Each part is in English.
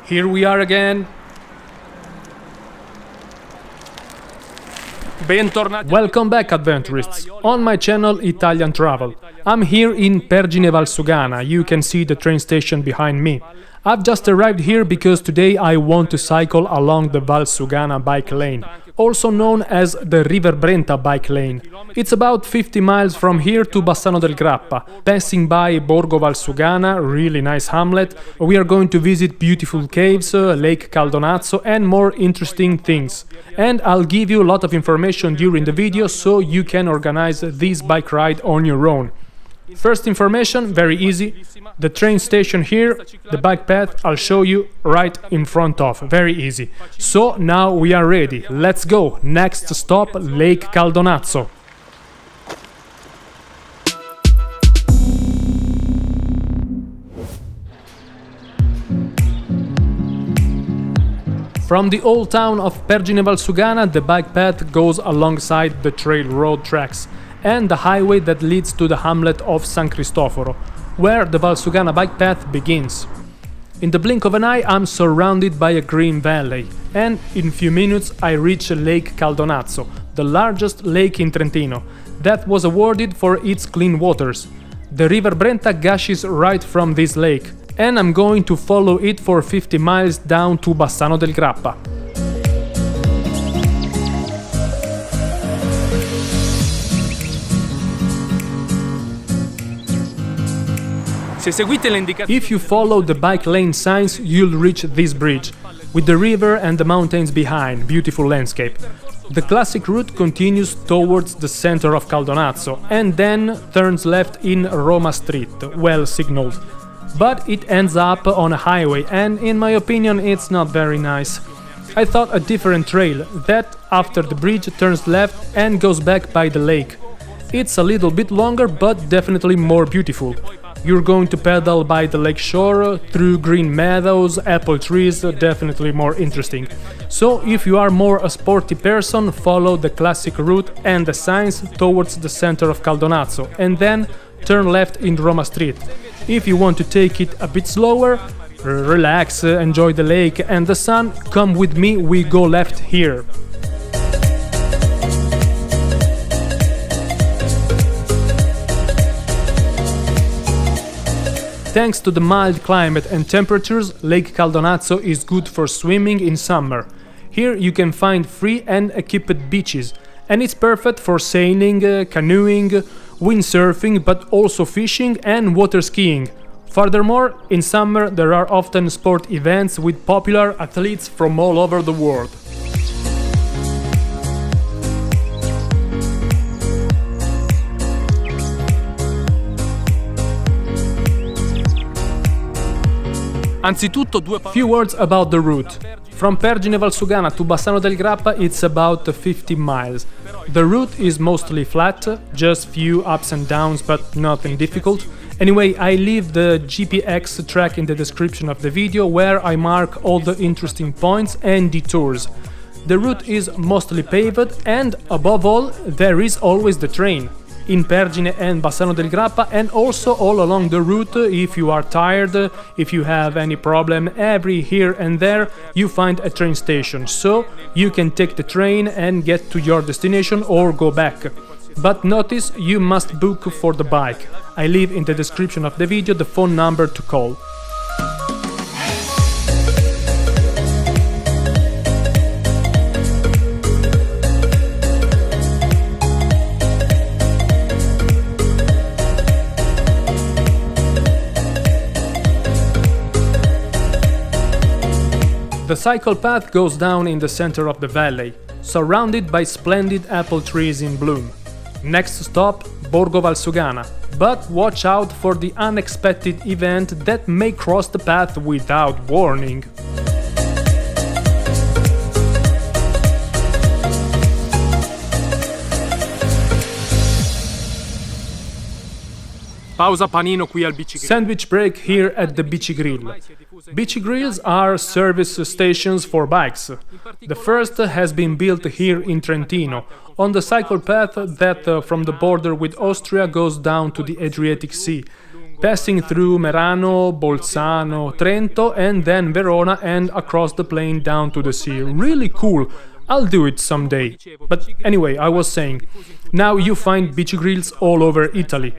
Here we are again. Welcome back, adventurists, on my channel Italian Travel. I'm here in PERGINE Valsugana. You can see the train station behind me. I've just arrived here because today I want to cycle along the Valsugana bike lane, also known as the River Brenta bike lane. It's about 50 miles from here to Bassano del Grappa, passing by Borgo Valsugana, really nice hamlet. We are going to visit beautiful caves, Lake Caldonazzo and more interesting things. And I'll give you a lot of information during the video so you can organize this bike ride on your own. First information, very easy. The train station here, the bike path I'll show you right in front of, very easy. So now we are ready, let's go! Next stop, Lake Caldonazzo. From the old town of Pergine Valsugana, the bike path goes alongside the trail road tracks and the highway that leads to the hamlet of San Cristoforo, where the Valsugana bike path begins. In the blink of an eye I'm surrounded by a green valley, and in few minutes I reach Lake Caldonazzo, the largest lake in Trentino, that was awarded for its clean waters. The river Brenta gushes right from this lake, and I'm going to follow it for 50 miles down to Bassano del Grappa. If you follow the bike lane signs, you'll reach this bridge, with the river and the mountains behind, beautiful landscape. The classic route continues towards the center of Caldonazzo, and then turns left in Roma Street, well signaled. But it ends up on a highway, and in my opinion it's not very nice. I thought a different trail, that after the bridge turns left and goes back by the lake. It's a little bit longer, but definitely more beautiful. You're going to pedal by the lake shore, through green meadows, apple trees, definitely more interesting. So if you are more a sporty person, follow the classic route and the signs towards the center of Caldonazzo, and then turn left in Roma Street. If you want to take it a bit slower, relax, enjoy the lake and the sun, come with me, we go left here. Thanks to the mild climate and temperatures, Lake Caldonazzo is good for swimming in summer. Here you can find free and equipped beaches, and it's perfect for sailing, canoeing, windsurfing, but also fishing and water skiing. Furthermore, in summer there are often sport events with popular athletes from all over the world. Few words about the route. From Pergine Valsugana to Bassano del Grappa it's about 50 miles. The route is mostly flat, just few ups and downs but nothing difficult. Anyway, I leave the GPX track in the description of the video where I mark all the interesting points and detours. The route is mostly paved and, above all, there is always the train. In Pergine and Bassano del Grappa, and also all along the route, if you are tired, if you have any problem, every here and there you find a train station, so you can take the train and get to your destination or go back. But notice, you must book for the bike. I leave in the description of the video the phone number to call. The cycle path goes down in the center of the valley, surrounded by splendid apple trees in bloom. Next stop, Borgo Valsugana, but watch out for the unexpected event that may cross the path without warning. Sandwich break here at the Bici Grill. Bici Grills are service stations for bikes. The first has been built here in Trentino, on the cycle path that from the border with Austria goes down to the Adriatic Sea. passing through Merano, Bolzano, Trento, and then Verona and across the plain down to the sea. Really cool. I'll do it someday. But anyway, I was saying, now you find beach grills all over Italy.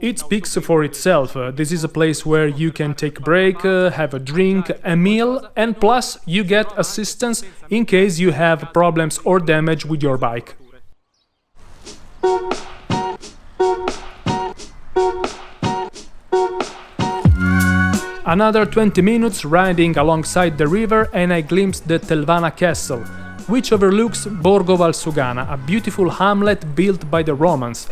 It speaks for itself. This is a place where you can take a break, have a drink, a meal, and plus you get assistance in case you have problems or damage with your bike. Another 20 minutes riding alongside the river and I glimpsed the Telvana castle, which overlooks Borgo Valsugana, a beautiful hamlet built by the Romans,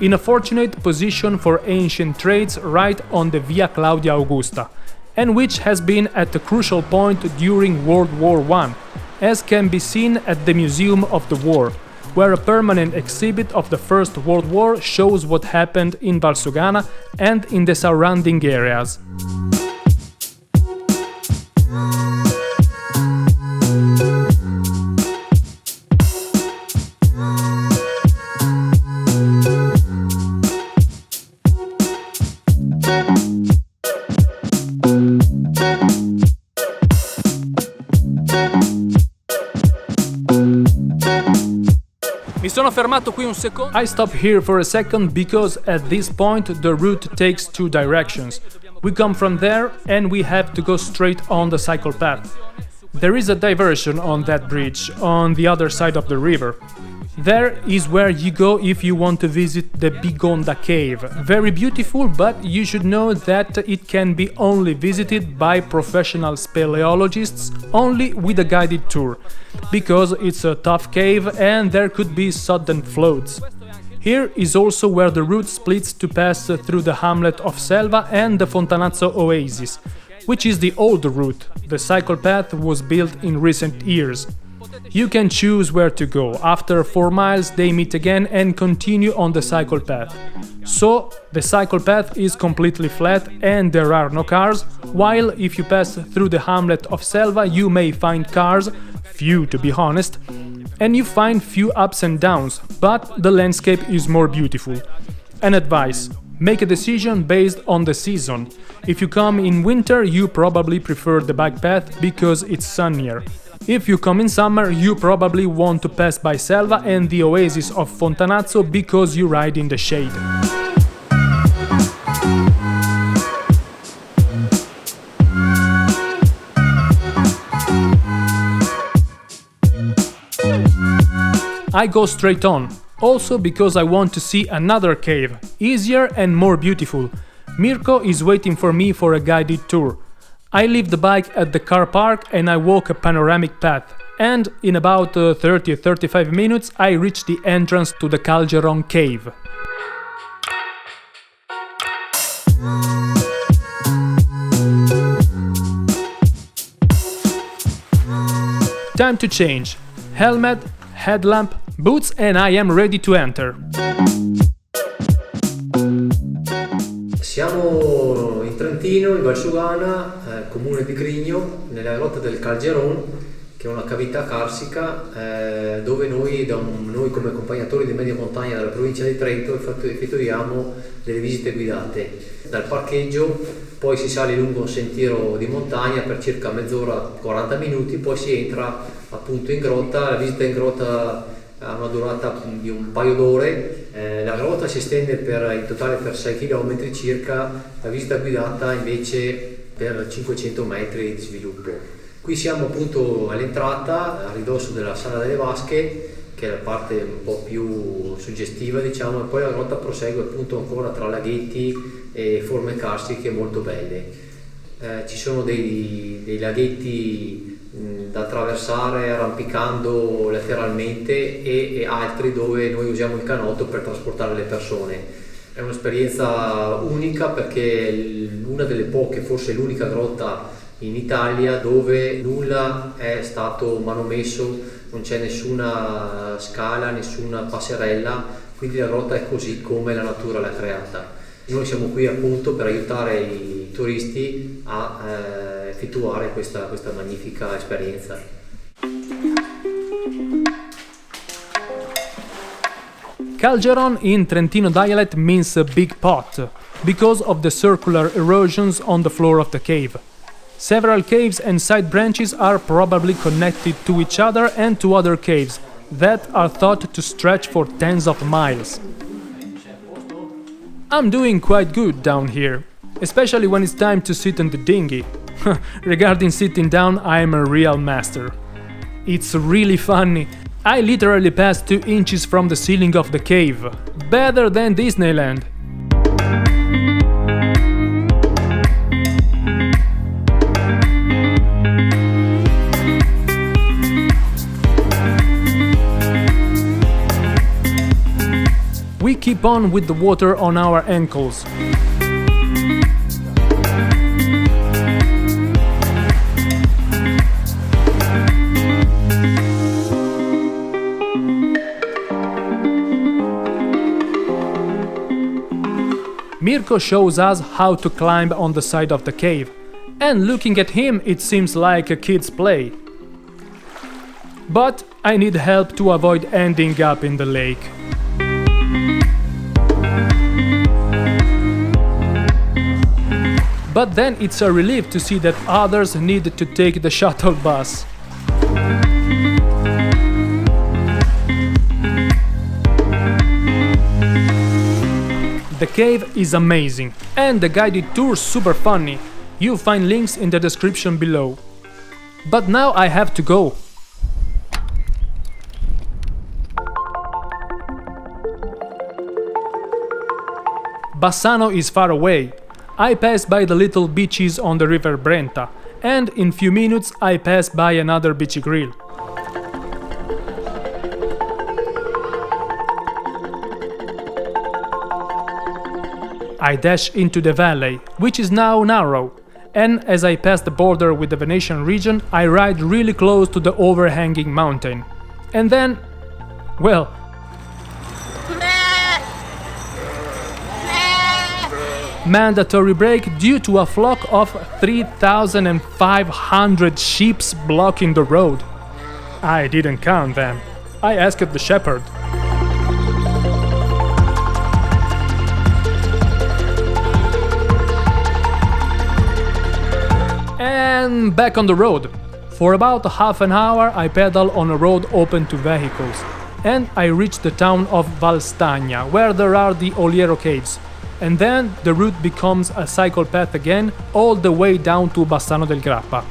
in a fortunate position for ancient trades right on the Via Claudia Augusta, and which has been at a crucial point during World War I, as can be seen at the Museum of the War, where a permanent exhibit of the First World War shows what happened in Valsugana and in the surrounding areas. Mi sono fermato qui un secondo. I stop here for a second because at this point the route takes two directions. We come from there and we have to go straight on the cycle path. There is a diversion on that bridge, on the other side of the river. There is where you go if you want to visit the Bigonda cave. Very beautiful, but you should know that it can be only visited by professional speleologists, only with a guided tour, because it's a tough cave and there could be sudden floats. Here is also where the route splits to pass through the hamlet of Selva and the Fontanazzo oasis, which is the old route. The cycle path was built in recent years. You can choose where to go. After 4 miles they meet again and continue on the cycle path. So the cycle path is completely flat and there are no cars, while if you pass through the hamlet of Selva you may find cars, few to be honest, and you find few ups and downs, but the landscape is more beautiful. An advice: make a decision based on the season. If you come in winter you probably prefer the bike path because it's sunnier. If you come in summer, you probably want to pass by Selva and the oasis of Fontanazzo because you ride in the shade. I go straight on, also because I want to see another cave, easier and more beautiful. Mirko is waiting for me for a guided tour. I leave the bike at the car park and I walk a panoramic path, and in about 30-35 minutes I reach the entrance to the Calgeron cave. Time to change. Helmet, headlamp, boots, and I am ready to enter. Siamo in Trentino, in Valsugana, comune di Grigno, nella grotta del Calgeron, che è una cavità carsica dove noi come accompagnatori di media montagna della provincia di Trento effettuiamo delle visite guidate. Dal parcheggio poi si sale lungo un sentiero di montagna per circa mezz'ora, 40 minuti, poi si entra appunto in grotta. La visita in grotta ha una durata di un paio d'ore. La grotta si estende in totale per 6 km circa, la visita guidata invece per 500 metri di sviluppo. Qui siamo appunto all'entrata, a ridosso della Sala delle Vasche, che è la parte un po' più suggestiva, diciamo, e poi la grotta prosegue appunto ancora tra laghetti e forme carsiche molto belle. Ci sono dei laghetti da attraversare arrampicando lateralmente e altri dove noi usiamo il canotto per trasportare le persone. È un'esperienza unica perché è una delle poche, forse l'unica grotta in Italia dove nulla è stato manomesso, non c'è nessuna scala, nessuna passerella, quindi la grotta è così come la natura l'ha creata. Noi siamo qui appunto per aiutare i turisti a effettuare questa magnifica esperienza. Calgeron in Trentino dialect means a big pot, because of the circular erosions on the floor of the cave. Several caves and side branches are probably connected to each other and to other caves that are thought to stretch for tens of miles. I'm doing quite good down here, especially when it's time to sit in the dinghy. Regarding sitting down, I am a real master. It's really funny. I literally passed 2 inches from the ceiling of the cave. Better than Disneyland. We keep on with the water on our ankles. Mirko shows us how to climb on the side of the cave, and looking at him it seems like a kid's play. But I need help to avoid ending up in the lake. But then it's a relief to see that others need to take the shuttle bus. The cave is amazing, and the guided tour super funny. You'll find links in the description below. But now I have to go. Bassano is far away. I pass by the little beaches on the river Brenta, and in few minutes I pass by another beachy grill. I dash into the valley, which is now narrow, and as I pass the border with the Venetian region, I ride really close to the overhanging mountain. And then, well, mandatory break due to a flock of 3,500 sheep blocking the road. I didn't count them. I asked the shepherd. And back on the road. For about half an hour I pedal on a road open to vehicles, and I reach the town of Valsugana, where there are the Oliero caves. And then the route becomes a cycle path again, all the way down to Bassano del Grappa.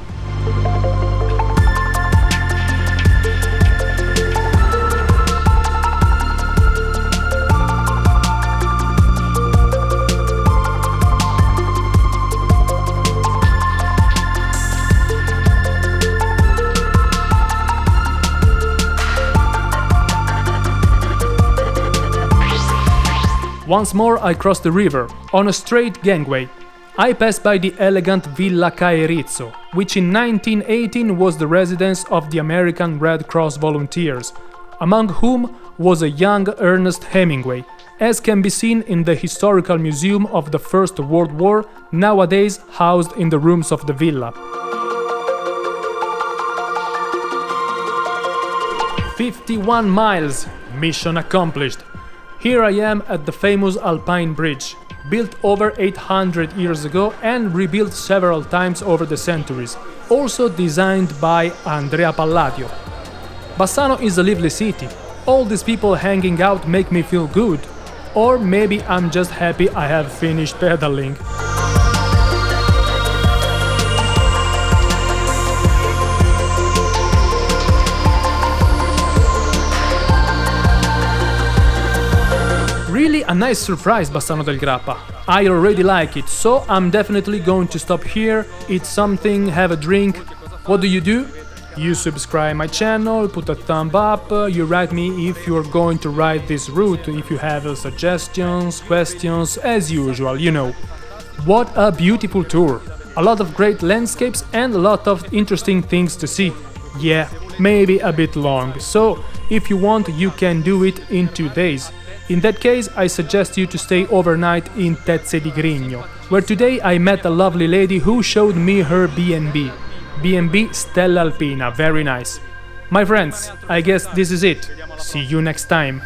Once more I cross the river, on a straight gangway. I pass by the elegant Villa Caerizzo, which in 1918 was the residence of the American Red Cross volunteers, among whom was a young Ernest Hemingway, as can be seen in the Historical Museum of the First World War, nowadays housed in the rooms of the villa. 51 miles, mission accomplished. Here I am at the famous Alpine Bridge, built over 800 years ago and rebuilt several times over the centuries, also designed by Andrea Palladio. Bassano is a lively city. All these people hanging out make me feel good. Or maybe I'm just happy I have finished pedaling. Really a nice surprise, Bassano del Grappa. I already like it, so I'm definitely going to stop here, eat something, have a drink. What do? You subscribe my channel, put a thumb up, you write me if you're going to ride this route, if you have suggestions, questions, as usual, you know. What a beautiful tour! A lot of great landscapes and a lot of interesting things to see. Yeah, maybe a bit long, so if you want you can do it in 2 days. In that case, I suggest you to stay overnight in Tezze di Grigno, where today I met a lovely lady who showed me her B&B. B&B Stella Alpina, very nice. My friends, I guess this is it. See you next time.